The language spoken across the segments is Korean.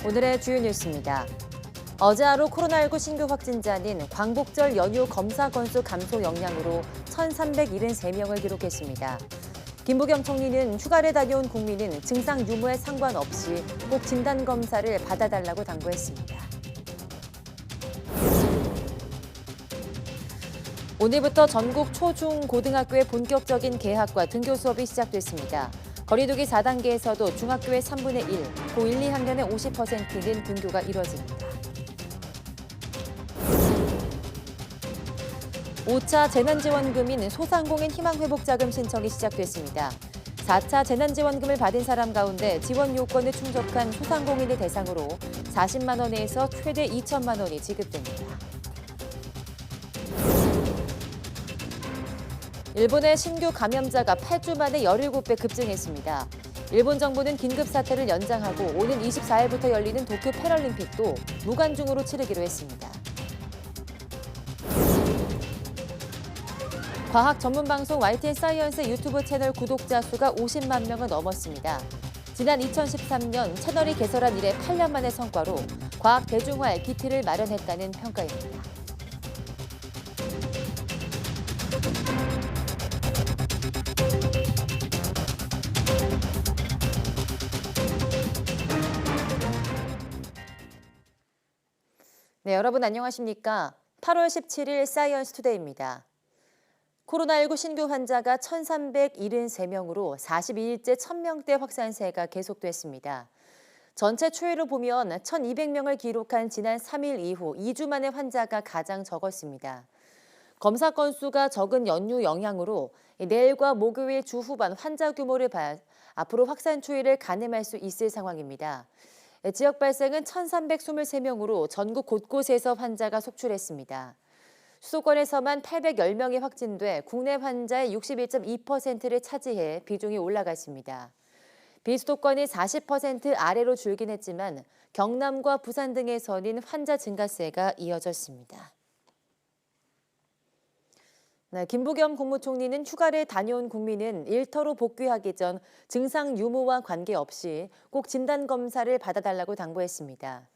오늘의 주요 뉴스입니다. 어제 하루 코로나19 신규 확진자는 광복절 연휴 검사 건수 감소 영향으로 1,373명을 기록했습니다. 김부겸 총리는 휴가를 다녀온 국민은 증상 유무에 상관없이 꼭 진단검사를 받아달라고 당부했습니다. 오늘부터 전국 초, 중, 고등학교의 본격적인 개학과 등교 수업이 시작됐습니다. 거리두기 4단계에서도 중학교의 3분의 1, 고 1, 2학년의 50%는 등교가 이뤄집니다. 5차 재난지원금인 소상공인 희망회복자금 신청이 시작됐습니다. 4차 재난지원금을 받은 사람 가운데 지원 요건을 충족한 소상공인을 대상으로 40만 원에서 최대 2천만 원이 지급됩니다. 일본의 신규 감염자가 8주 만에 17배 급증했습니다. 일본 정부는 긴급 사태를 연장하고 오는 24일부터 열리는 도쿄 패럴림픽도 무관중으로 치르기로 했습니다. 과학 전문 방송 YTN 사이언스 유튜브 채널 구독자 수가 50만 명을 넘었습니다. 지난 2013년 채널이 개설한 이래 8년 만의 성과로 과학 대중화의 기틀을 마련했다는 평가입니다. 네, 여러분 안녕하십니까? 8월 17일 사이언스 투데이입니다. 코로나19 신규 환자가 1,373명으로 42일째 1,000명대 확산세가 계속됐습니다. 전체 추이로 보면 1,200명을 기록한 지난 3일 이후 2주 만에 환자가 가장 적었습니다. 검사 건수가 적은 연휴 영향으로 내일과 목요일 주 후반 환자 규모를 봐 앞으로 확산 추이를 가늠할 수 있을 상황입니다. 지역 발생은 1,323명으로 전국 곳곳에서 환자가 속출했습니다. 수도권에서만 810명이 확진돼 국내 환자의 61.2%를 차지해 비중이 올라갔습니다. 비수도권이 40% 아래로 줄긴 했지만 경남과 부산 등에서는 환자 증가세가 이어졌습니다. 네, 김부겸 국무총리는 휴가를 다녀온 국민은 일터로 복귀하기 전 증상 유무와 관계없이 꼭 진단검사를 받아달라고 당부했습니다.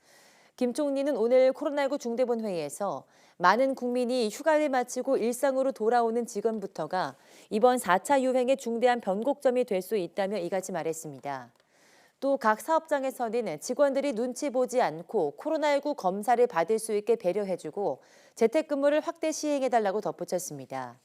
김 총리는 오늘 코로나19 중대본 회의에서 많은 국민이 휴가를 마치고 일상으로 돌아오는 지금부터가 이번 4차 유행의 중대한 변곡점이 될 수 있다며 이같이 말했습니다. 또 각 사업장에서는 직원들이 눈치 보지 않고 코로나19 검사를 받을 수 있게 배려해주고 재택근무를 확대 시행해달라고 덧붙였습니다.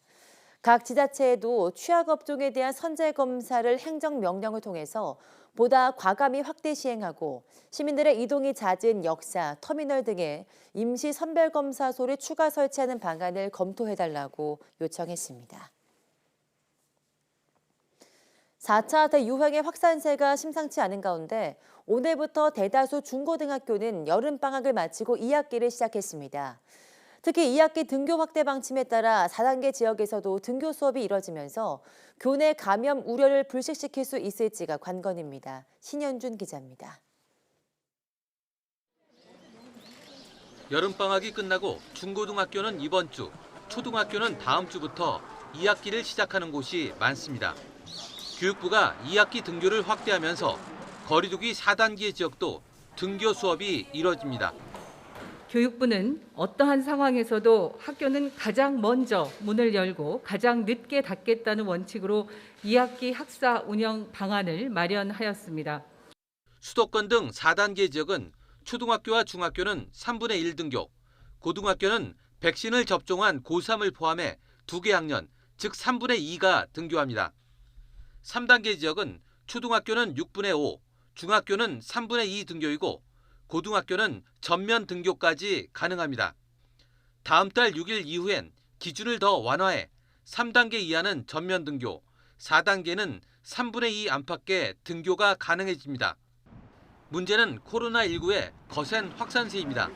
각 지자체에도 취약업종에 대한 선제검사를 행정명령을 통해서 보다 과감히 확대 시행하고 시민들의 이동이 잦은 역사, 터미널 등에 임시 선별검사소를 추가 설치하는 방안을 검토해달라고 요청했습니다. 4차 대유행의 확산세가 심상치 않은 가운데 오늘부터 대다수 중고등학교는 여름방학을 마치고 2학기를 시작했습니다. 특히 2학기 등교 확대 방침에 따라 4단계 지역에서도 등교 수업이 이뤄지면서 교내 감염 우려를 불식시킬 수 있을지가 관건입니다. 신현준 기자입니다. 여름방학이 끝나고 중고등학교는 이번 주, 초등학교는 다음 주부터 2학기를 시작하는 곳이 많습니다. 교육부가 2학기 등교를 확대하면서 거리두기 4단계 지역도 등교 수업이 이뤄집니다. 교육부는 어떠한 상황에서도 학교는 가장 먼저 문을 열고 가장 늦게 닫겠다는 원칙으로 2학기 학사 운영 방안을 마련하였습니다. 수도권 등 4단계 지역은 초등학교와 중학교는 3분의 1 등교, 고등학교는 백신을 접종한 고3을 포함해 2개 학년, 즉 3분의 2가 등교합니다. 3단계 지역은 초등학교는 6분의 5, 중학교는 3분의 2 등교이고 고등학교는 전면 등교까지 가능합니다. 다음 달 6일 이후엔 기준을 더 완화해 3단계 이하는 전면 등교, 4단계는 3분의 2 안팎의 등교가 가능해집니다. 문제는 코로나19의 거센 확산세입니다.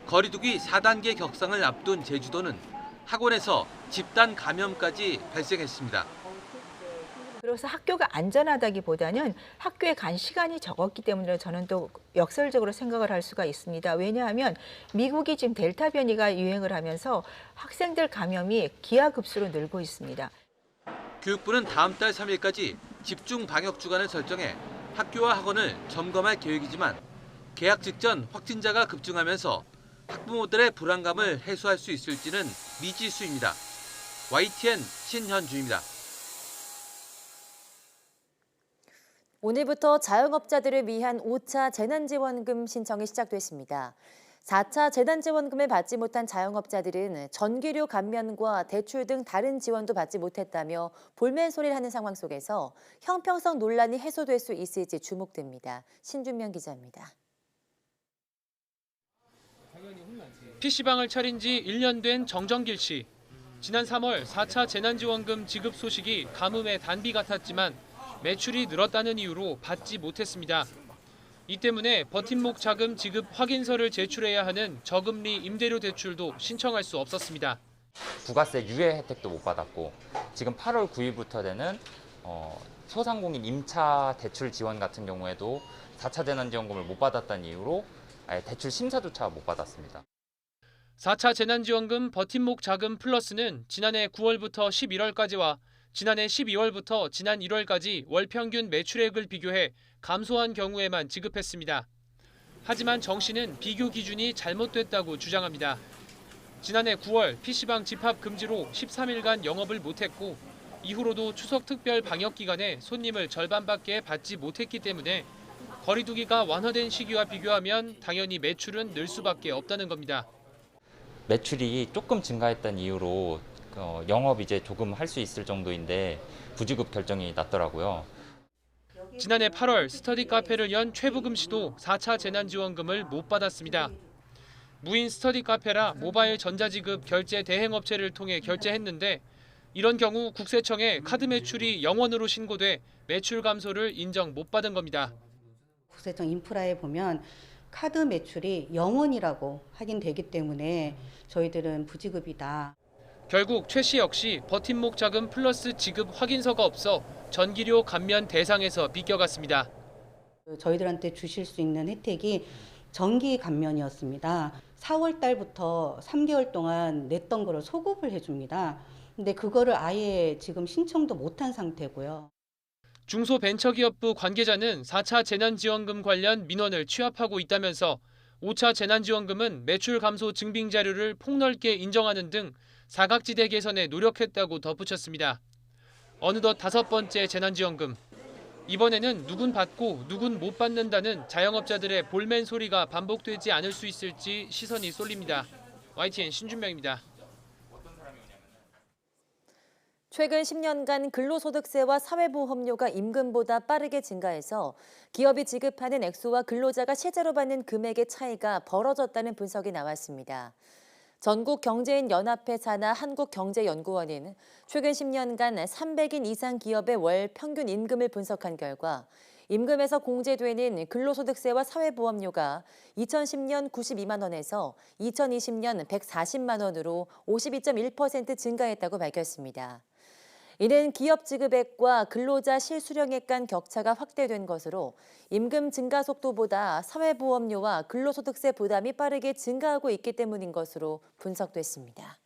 거리두기 4단계 격상을 앞둔 제주도는 학원에서 집단 감염까지 발생했습니다. 그래서 학교가 안전하다기보다는 학교에 간 시간이 적었기 때문에 저는 또 역설적으로 생각을 할 수가 있습니다. 왜냐하면 미국이 지금 델타 변이가 유행을 하면서 학생들 감염이 기하급수로 늘고 있습니다. 교육부는 다음 달 3일까지 집중 방역 주간을 설정해 학교와 학원을 점검할 계획이지만 개학 직전 확진자가 급증하면서 학부모들의 불안감을 해소할 수 있을지는 미지수입니다. YTN 신현주입니다. 오늘부터 자영업자들을 위한 5차 재난지원금 신청이 시작됐습니다. 4차 재난지원금을 받지 못한 자영업자들은 전기료 감면과 대출 등 다른 지원도 받지 못했다며 볼멘 소리를 하는 상황 속에서 형평성 논란이 해소될 수 있을지 주목됩니다. 신준명 기자입니다. PC방을 차린 지 1년 된 정정길 씨. 지난 3월 4차 재난지원금 지급 소식이 가뭄의 단비 같았지만 매출이 늘었다는 이유로 받지 못했습니다. 이 때문에 버팀목 자금 지급 확인서를 제출해야 하는 저금리 임대료 대출도 신청할 수 없었습니다. 부가세 유예 혜택도 못 받았고 지금 8월 9일부터 되는 소상공인 임차 대출 지원 같은 경우에도 4차 재난지원금을 못 받았다는 이유로 아예 대출 심사조차 못 받았습니다. 4차 재난지원금 버팀목 자금 플러스는 지난해 9월부터 11월까지와 지난해 12월부터 지난 1월까지 월 평균 매출액을 비교해 감소한 경우에만 지급했습니다. 하지만 정 씨는 비교 기준이 잘못됐다고 주장합니다. 지난해 9월 PC방 집합 금지로 13일간 영업을 못했고 이후로도 추석 특별 방역 기간에 손님을 절반밖에 받지 못했기 때문에 거리두기가 완화된 시기와 비교하면 당연히 매출은 늘 수밖에 없다는 겁니다. 매출이 조금 증가했다는 이유로 영업 이제 조금 할 수 있을 정도인데 부지급 결정이 났더라고요. 지난해 8월 스터디 카페를 연 최부금 씨도 4차 재난지원금을 못 받았습니다. 무인 스터디 카페라 모바일 전자지급 결제 대행업체를 통해 결제했는데 이런 경우 국세청에 카드 매출이 0원으로 신고돼 매출 감소를 인정 못 받은 겁니다. 국세청 인프라에 보면 카드 매출이 0원이라고 확인되기 때문에 저희들은 부지급이다. 결국 최 씨 역시 버팀목 자금 플러스 지급 확인서가 없어 전기료 감면 대상에서 비껴갔습니다. 저희들한테 주실 수 있는 혜택이 전기 감면이었습니다. 4월 달부터 3개월 동안 냈던 거를 소급을 해줍니다. 근데 그거를 아예 지금 신청도 못한 상태고요. 중소벤처기업부 관계자는 4차 재난지원금 관련 민원을 취합하고 있다면서 5차 재난지원금은 매출 감소 증빙 자료를 폭넓게 인정하는 등 사각지대 개선에 노력했다고 덧붙였습니다. 어느덧 5번째 재난지원금. 이번에는 누군 받고 누군 못 받는다는 자영업자들의 볼멘 소리가 반복되지 않을 수 있을지 시선이 쏠립니다. YTN 신준명입니다. 최근 10년간 근로소득세와 사회보험료가 임금보다 빠르게 증가해서 기업이 지급하는 액수와 근로자가 실제로 받는 금액의 차이가 벌어졌다는 분석이 나왔습니다. 전국경제인연합회 산하 한국경제연구원은 최근 10년간 300인 이상 기업의 월 평균 임금을 분석한 결과 임금에서 공제되는 근로소득세와 사회보험료가 2010년 92만 원에서 2020년 140만 원으로 52.1% 증가했다고 밝혔습니다. 이는 기업 지급액과 근로자 실수령액 간 격차가 확대된 것으로 임금 증가 속도보다 사회보험료와 근로소득세 부담이 빠르게 증가하고 있기 때문인 것으로 분석됐습니다.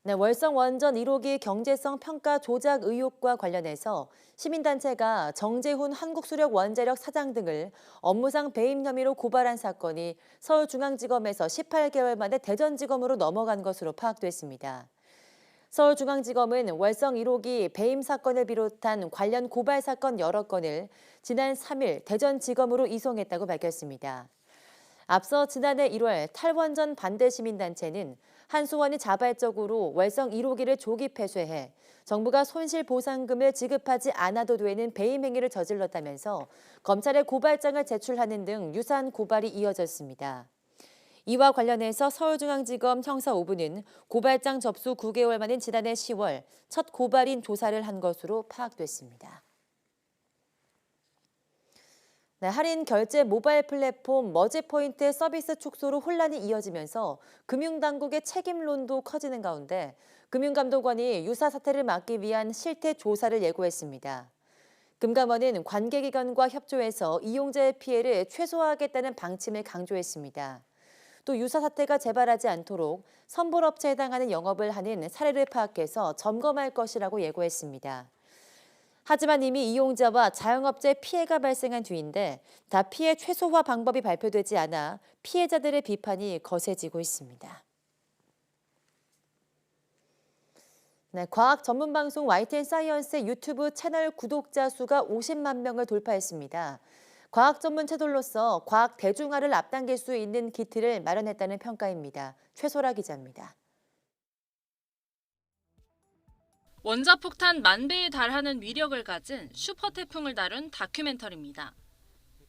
네, 월성 원전 1호기 경제성 평가 조작 의혹과 관련해서 시민단체가 정재훈 한국수력원자력 사장 등을 업무상 배임 혐의로 고발한 사건이 서울중앙지검에서 18개월 만에 대전지검으로 넘어간 것으로 파악됐습니다. 서울중앙지검은 월성 1호기 배임 사건을 비롯한 관련 고발 사건 여러 건을 지난 3일 대전지검으로 이송했다고 밝혔습니다. 앞서 지난해 1월 탈원전 반대 시민단체는 한수원이 자발적으로 월성 1호기를 조기 폐쇄해 정부가 손실보상금을 지급하지 않아도 되는 배임 행위를 저질렀다면서 검찰에 고발장을 제출하는 등 유사한 고발이 이어졌습니다. 이와 관련해서 서울중앙지검 형사 5부는 고발장 접수 9개월 만인 지난해 10월 첫 고발인 조사를 한 것으로 파악됐습니다. 네, 할인 결제 모바일 플랫폼 머지포인트의 서비스 축소로 혼란이 이어지면서 금융당국의 책임론도 커지는 가운데 금융감독원이 유사 사태를 막기 위한 실태 조사를 예고했습니다. 금감원은 관계기관과 협조해서 이용자의 피해를 최소화하겠다는 방침을 강조했습니다. 또 유사 사태가 재발하지 않도록 선불업체에 해당하는 영업을 하는 사례를 파악해서 점검할 것이라고 예고했습니다. 하지만 이미 이용자와 자영업자의 피해가 발생한 뒤인데 다 피해 최소화 방법이 발표되지 않아 피해자들의 비판이 거세지고 있습니다. 네, 과학 전문 방송 YTN 사이언스의 유튜브 채널 구독자 수가 50만 명을 돌파했습니다. 과학 전문 채널로서 과학 대중화를 앞당길 수 있는 기틀을 마련했다는 평가입니다. 최소라 기자입니다. 원자폭탄 10,000배에 달하는 위력을 가진 슈퍼태풍을 다룬 다큐멘터리입니다.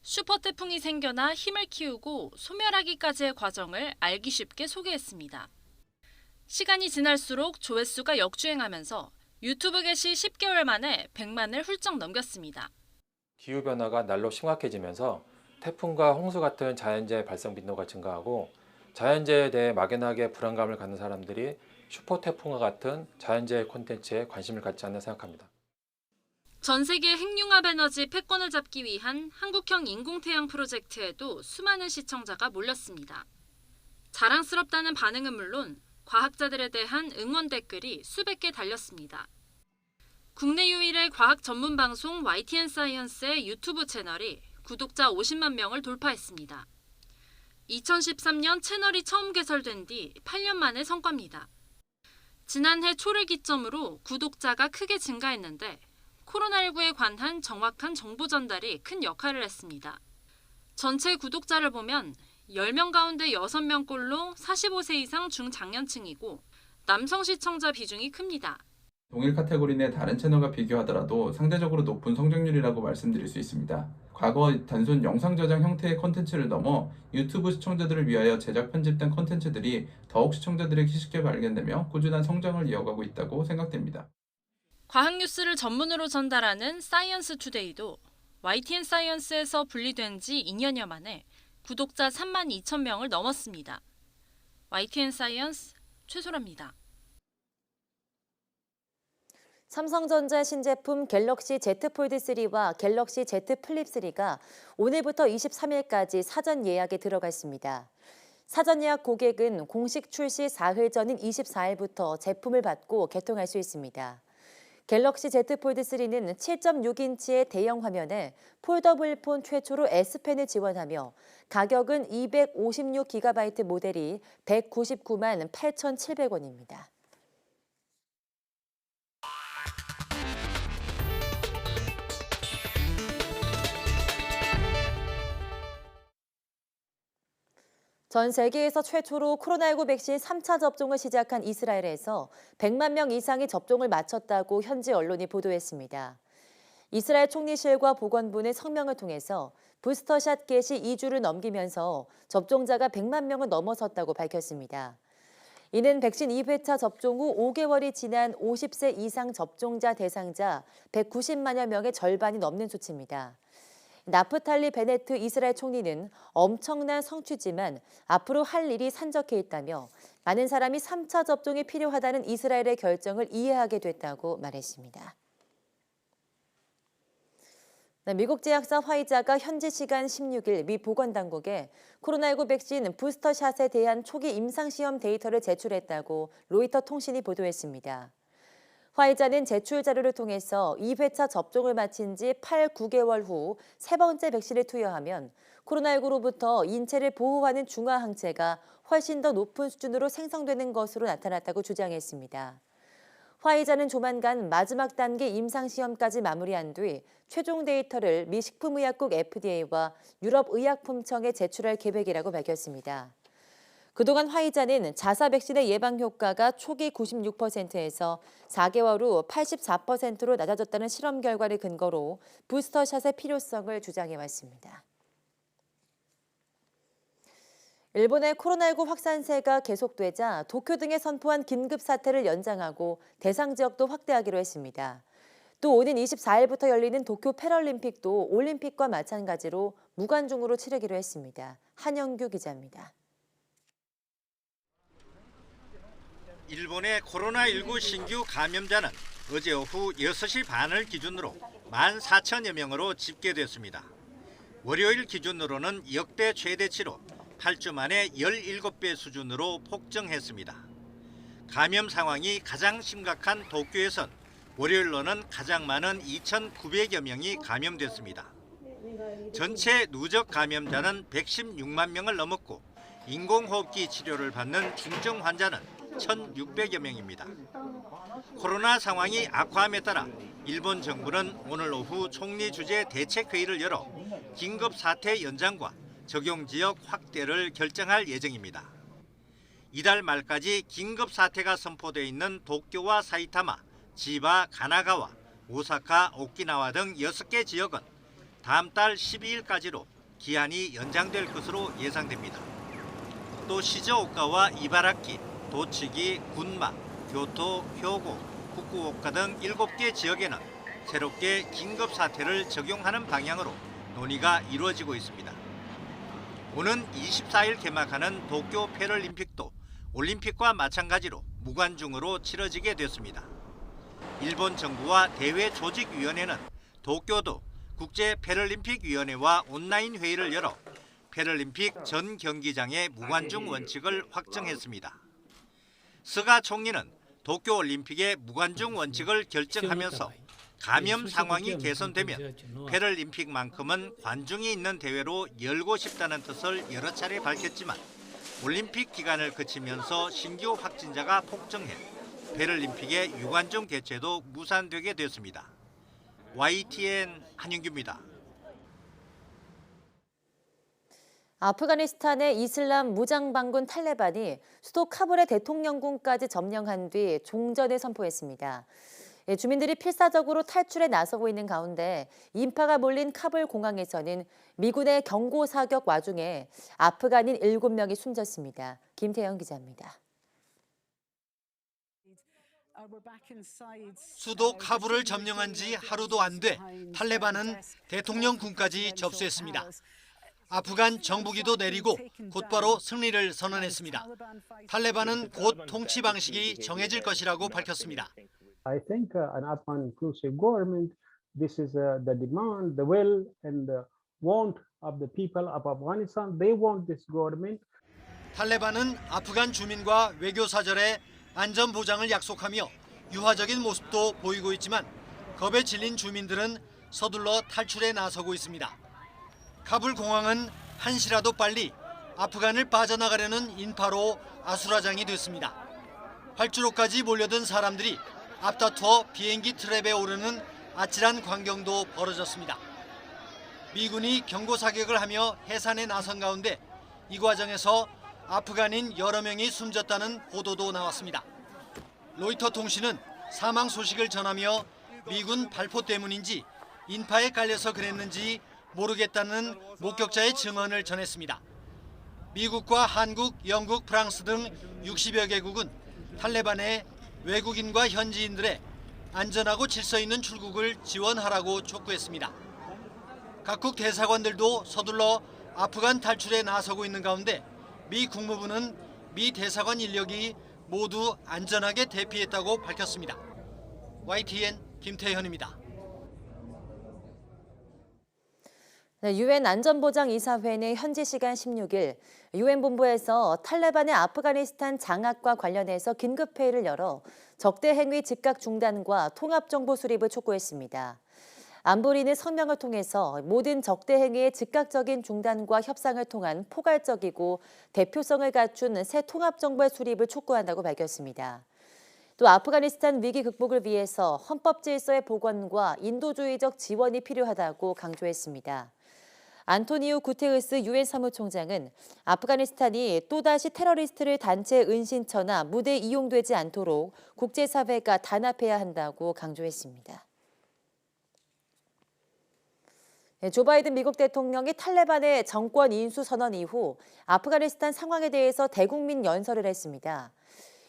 슈퍼태풍이 생겨나 힘을 키우고 소멸하기까지의 과정을 알기 쉽게 소개했습니다. 시간이 지날수록 조회수가 역주행하면서 유튜브 개시 10개월 만에 100만을 훌쩍 넘겼습니다. 기후변화가 날로 심각해지면서 태풍과 홍수 같은 자연재해 발생 빈도가 증가하고 자연재해에 대해 막연하게 불안감을 갖는 사람들이 슈퍼태풍과 같은 자연재해 콘텐츠에 관심을 갖지 않나 생각합니다. 전 세계 핵융합 에너지 패권을 잡기 위한 한국형 인공태양 프로젝트에도 수많은 시청자가 몰렸습니다. 자랑스럽다는 반응은 물론 과학자들에 대한 응원 댓글이 수백 개 달렸습니다. 국내 유일의 과학 전문 방송 YTN 사이언스의 유튜브 채널이 구독자 50만 명을 돌파했습니다. 2013년 채널이 처음 개설된 뒤 8년 만의 성과입니다. 지난해 초를 기점으로 구독자가 크게 증가했는데 코로나19에 관한 정확한 정보 전달이 큰 역할을 했습니다. 전체 구독자를 보면 10명 가운데 6명꼴로 45세 이상 중장년층이고 남성 시청자 비중이 큽니다. 동일 카테고리 내 다른 채널과 비교하더라도 상대적으로 높은 성장률이라고 말씀드릴 수 있습니다. 과거 단순 영상 저장 형태의 콘텐츠를 넘어 유튜브 시청자들을 위하여 제작 편집된 콘텐츠들이 더욱 시청자들에게 쉽게 발견되며 꾸준한 성장을 이어가고 있다고 생각됩니다. 과학 뉴스를 전문으로 전달하는 사이언스 투데이도 YTN 사이언스에서 분리된 지 2년여 만에 구독자 32,000명을 넘었습니다. YTN 사이언스 최소라입니다. 삼성전자 신제품 갤럭시 Z 폴드 3와 갤럭시 Z 플립 3가 오늘부터 23일까지 사전 예약에 들어갔습니다. 사전 예약 고객은 공식 출시 사흘 전인 24일부터 제품을 받고 개통할 수 있습니다. 갤럭시 Z 폴드 3는 7.6인치의 대형 화면에 폴더블 폰 최초로 S펜을 지원하며 가격은 256GB 모델이 199만 8,700원입니다. 전 세계에서 최초로 코로나19 백신 3차 접종을 시작한 이스라엘에서 100만 명 이상이 접종을 마쳤다고 현지 언론이 보도했습니다. 이스라엘 총리실과 보건부는 성명을 통해서 부스터샷 개시 2주를 넘기면서 접종자가 100만 명을 넘어섰다고 밝혔습니다. 이는 백신 2회차 접종 후 5개월이 지난 50세 이상 접종자 대상자 190만여 명의 절반이 넘는 수치입니다. 나프탈리 베네트 이스라엘 총리는 엄청난 성취지만 앞으로 할 일이 산적해 있다며 많은 사람이 3차 접종이 필요하다는 이스라엘의 결정을 이해하게 됐다고 말했습니다. 미국 제약사 화이자가 현지 시간 16일 미 보건당국에 코로나19 백신 부스터샷에 대한 초기 임상시험 데이터를 제출했다고 로이터 통신이 보도했습니다. 화이자는 제출 자료를 통해서 2회차 접종을 마친 지 8, 9개월 후 세 번째 백신을 투여하면 코로나19로부터 인체를 보호하는 중화항체가 훨씬 더 높은 수준으로 생성되는 것으로 나타났다고 주장했습니다. 화이자는 조만간 마지막 단계 임상시험까지 마무리한 뒤 최종 데이터를 미 식품의약국 FDA와 유럽의약품청에 제출할 계획이라고 밝혔습니다. 그동안 화이자는 자사 백신의 예방 효과가 초기 96%에서 4개월 후 84%로 낮아졌다는 실험 결과를 근거로 부스터샷의 필요성을 주장해왔습니다. 일본의 코로나19 확산세가 계속되자 도쿄 등에 선포한 긴급 사태를 연장하고 대상 지역도 확대하기로 했습니다. 또 오는 24일부터 열리는 도쿄 패럴림픽도 올림픽과 마찬가지로 무관중으로 치르기로 했습니다. 한영규 기자입니다. 일본의 코로나19 신규 감염자는 어제 오후 6시 반을 기준으로 14,000여 명으로 집계됐습니다. 월요일 기준으로는 역대 최대치로 8주 만에 17배 수준으로 폭증했습니다. 감염 상황이 가장 심각한 도쿄에선 월요일로는 가장 많은 2,900여 명이 감염됐습니다. 전체 누적 감염자는 116만 명을 넘었고 인공호흡기 치료를 받는 중증 환자는 1,600여 명입니다. 코로나 상황이 악화함에 따라 일본 정부는 오늘 오후 총리 주재 대책회의를 열어 긴급 사태 연장과 적용 지역 확대를 결정할 예정입니다. 이달 말까지 긴급 사태가 선포돼 있는 도쿄와 사이타마, 지바, 가나가와, 오사카, 오키나와 등 6개 지역은 다음 달 12일까지로 기한이 연장될 것으로 예상됩니다. 또 시즈오카와 이바라키, 도치기, 군마, 교토, 효고, 후쿠오카 등 7개 지역에는 새롭게 긴급 사태를 적용하는 방향으로 논의가 이루어지고 있습니다. 오는 24일 개막하는 도쿄 패럴림픽도 올림픽과 마찬가지로 무관중으로 치러지게 됐습니다. 일본 정부와 대회조직위원회는 도쿄도 국제 패럴림픽위원회와 온라인 회의를 열어 패럴림픽 전 경기장의 무관중 원칙을 확정했습니다. 스가 총리는 도쿄올림픽의 무관중 원칙을 결정하면서 감염 상황이 개선되면 패럴림픽만큼은 관중이 있는 대회로 열고 싶다는 뜻을 여러 차례 밝혔지만 올림픽 기간을 거치면서 신규 확진자가 폭증해 패럴림픽의 유관중 개최도 무산되게 됐습니다. YTN 한윤규입니다. 아프가니스탄의 이슬람 무장반군 탈레반이 수도 카불의 대통령궁까지 점령한 뒤 종전을 선포했습니다. 주민들이 필사적으로 탈출에 나서고 있는 가운데 인파가 몰린 카불 공항에서는 미군의 경고 사격 와중에 아프간인 7명이 숨졌습니다. 김태영 기자입니다. 수도 카불을 점령한 지 하루도 안 돼 탈레반은 대통령궁까지 접수했습니다. 아프간 정부기도 내리고 곧바로 승리를 선언했습니다. 탈레반은 곧 통치 방식이 정해질 것이라고 밝혔습니다. I think an Afghan inclusive government, this is the demand, the will and the want of the people of Afghanistan. They want this government. 탈레반은 아프간 주민과 외교사절에 안전 보장을 약속하며 유화적인 모습도 보이고 있지만 겁에 질린 주민들은 서둘러 탈출에 나서고 있습니다. 카불 공항은 한시라도 빨리 아프간을 빠져나가려는 인파로 아수라장이 됐습니다. 활주로까지 몰려든 사람들이 앞다투어 비행기 트랩에 오르는 아찔한 광경도 벌어졌습니다. 미군이 경고 사격을 하며 해산에 나선 가운데 이 과정에서 아프간인 여러 명이 숨졌다는 보도도 나왔습니다. 로이터 통신은 사망 소식을 전하며 미군 발포 때문인지 인파에 깔려서 그랬는지 모르겠다는 목격자의 증언을 전했습니다. 미국과 한국, 영국, 프랑스 등 60여 개국은 탈레반의 외국인과 현지인들의 안전하고 질서 있는 출국을 지원하라고 촉구했습니다. 각국 대사관들도 서둘러 아프간 탈출에 나서고 있는 가운데 미 국무부는 미 대사관 인력이 모두 안전하게 대피했다고 밝혔습니다. YTN 김태현입니다. 유엔 안전보장이사회는 현지 시간 16일 유엔 본부에서 탈레반의 아프가니스탄 장악과 관련해서 긴급회의를 열어 적대 행위 즉각 중단과 통합정보 수립을 촉구했습니다. 안보리는 성명을 통해서 모든 적대 행위의 즉각적인 중단과 협상을 통한 포괄적이고 대표성을 갖춘 새 통합정보의 수립을 촉구한다고 밝혔습니다. 또 아프가니스탄 위기 극복을 위해서 헌법 질서의 복원과 인도주의적 지원이 필요하다고 강조했습니다. 안토니우 구테르스 유엔 사무총장은 아프가니스탄이 또다시 테러리스트를 단체 은신처나 무대에 이용되지 않도록 국제사회가 단합해야 한다고 강조했습니다. 조 바이든 미국 대통령이 탈레반의 정권 인수 선언 이후 아프가니스탄 상황에 대해서 대국민 연설을 했습니다.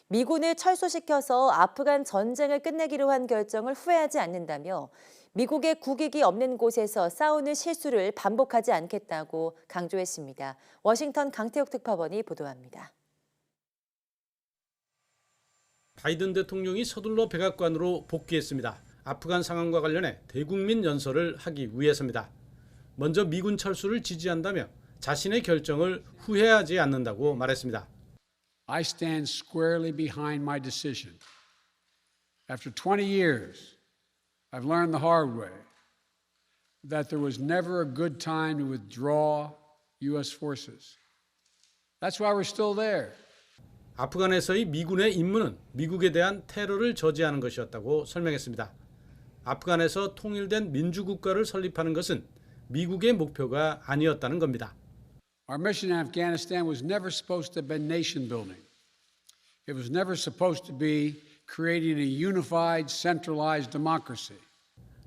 미군을 철수시켜서 아프간 전쟁을 끝내기로 한 결정을 후회하지 않는다며 미국의 국익이 없는 곳에서 싸우는 실수를 반복하지 않겠다고 강조했습니다. 워싱턴 강태욱 특파원이 보도합니다. 바이든 대통령이 서둘러 백악관으로 복귀했습니다. 아프간 상황과 관련해 대국민 연설을 하기 위해서입니다. 먼저 미군 철수를 지지한다며 자신의 결정을 후회하지 않는다고 말했습니다. I stand squarely behind my decision. After 20 years I've learned the hard way that there was never a good time to withdraw U.S. forces. That's why we're still there. 아프간에서의 미군의 임무는 미국에 대한 테러를 저지하는 것이었다고 설명했습니다. 아프간에서 통일된 민주국가를 설립하는 것은 미국의 목표가 아니었다는 겁니다. Our mission in Afghanistan was never supposed to have been nation building. It was never supposed to be creating a unified, centralized democracy.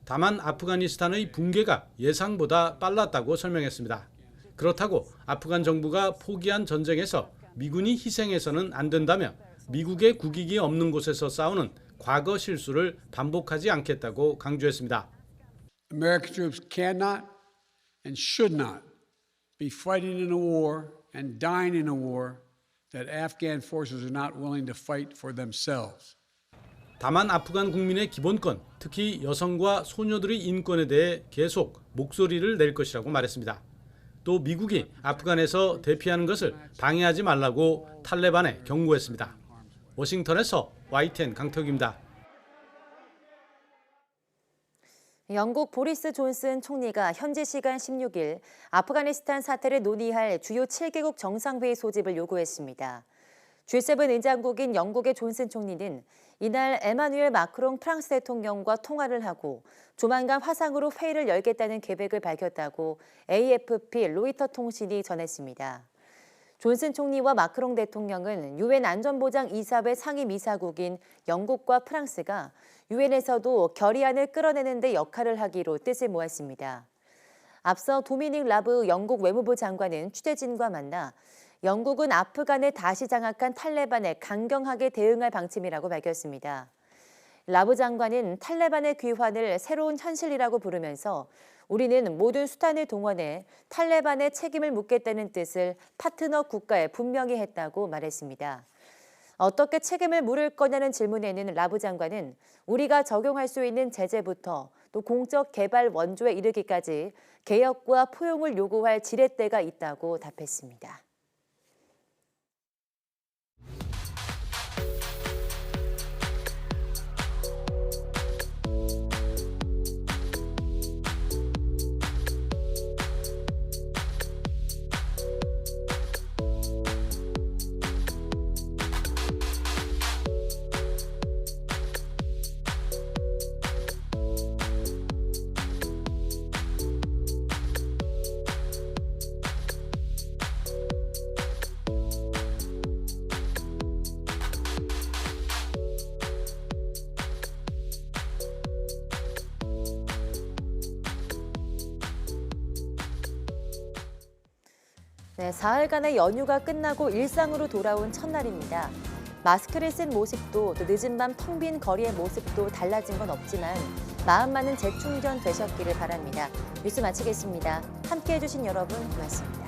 다만 아프가니스탄의 붕괴가 예상보다 빨랐다고 설명했습니다. 그렇다고 아프간 정부가 포기한 전쟁에서 미군이 희생해서는 안 된다며 미국의 국익이 없는 곳에서 싸우는 과거 실수를 반복하지 않겠다고 강조했습니다. American troops cannot and should not be fighting in a war and dying in a war that Afghan forces are not willing to fight for themselves. 다만 아프간 국민의 기본권, 특히 여성과 소녀들의 인권에 대해 계속 목소리를 낼 것이라고 말했습니다. 또 미국이 아프간에서 대피하는 것을 방해하지 말라고 탈레반에 경고했습니다. 워싱턴에서 YTN 강태욱입니다. 영국 보리스 존슨 총리가 현지 시간 16일 아프가니스탄 사태를 논의할 주요 7개국 정상회의 소집을 요구했습니다. G7 의장국인 영국의 존슨 총리는 이날 에마누엘 마크롱 프랑스 대통령과 통화를 하고 조만간 화상으로 회의를 열겠다는 계획을 밝혔다고 AFP 로이터 통신이 전했습니다. 존슨 총리와 마크롱 대통령은 유엔 안전보장이사회 상임이사국인 영국과 프랑스가 유엔에서도 결의안을 끌어내는 데 역할을 하기로 뜻을 모았습니다. 앞서 도미닉 라브 영국 외무부 장관은 취재진과 만나 영국은 아프간에 다시 장악한 탈레반에 강경하게 대응할 방침이라고 밝혔습니다. 라브 장관은 탈레반의 귀환을 새로운 현실이라고 부르면서 우리는 모든 수단을 동원해 탈레반의 책임을 묻겠다는 뜻을 파트너 국가에 분명히 했다고 말했습니다. 어떻게 책임을 물을 거냐는 질문에는 라브 장관은 우리가 적용할 수 있는 제재부터 또 공적 개발 원조에 이르기까지 개혁과 포용을 요구할 지렛대가 있다고 답했습니다. 네, 사흘간의 연휴가 끝나고 일상으로 돌아온 첫날입니다. 마스크를 쓴 모습도 또 늦은 밤 텅 빈 거리의 모습도 달라진 건 없지만 마음만은 재충전 되셨기를 바랍니다. 뉴스 마치겠습니다. 함께해 주신 여러분 고맙습니다.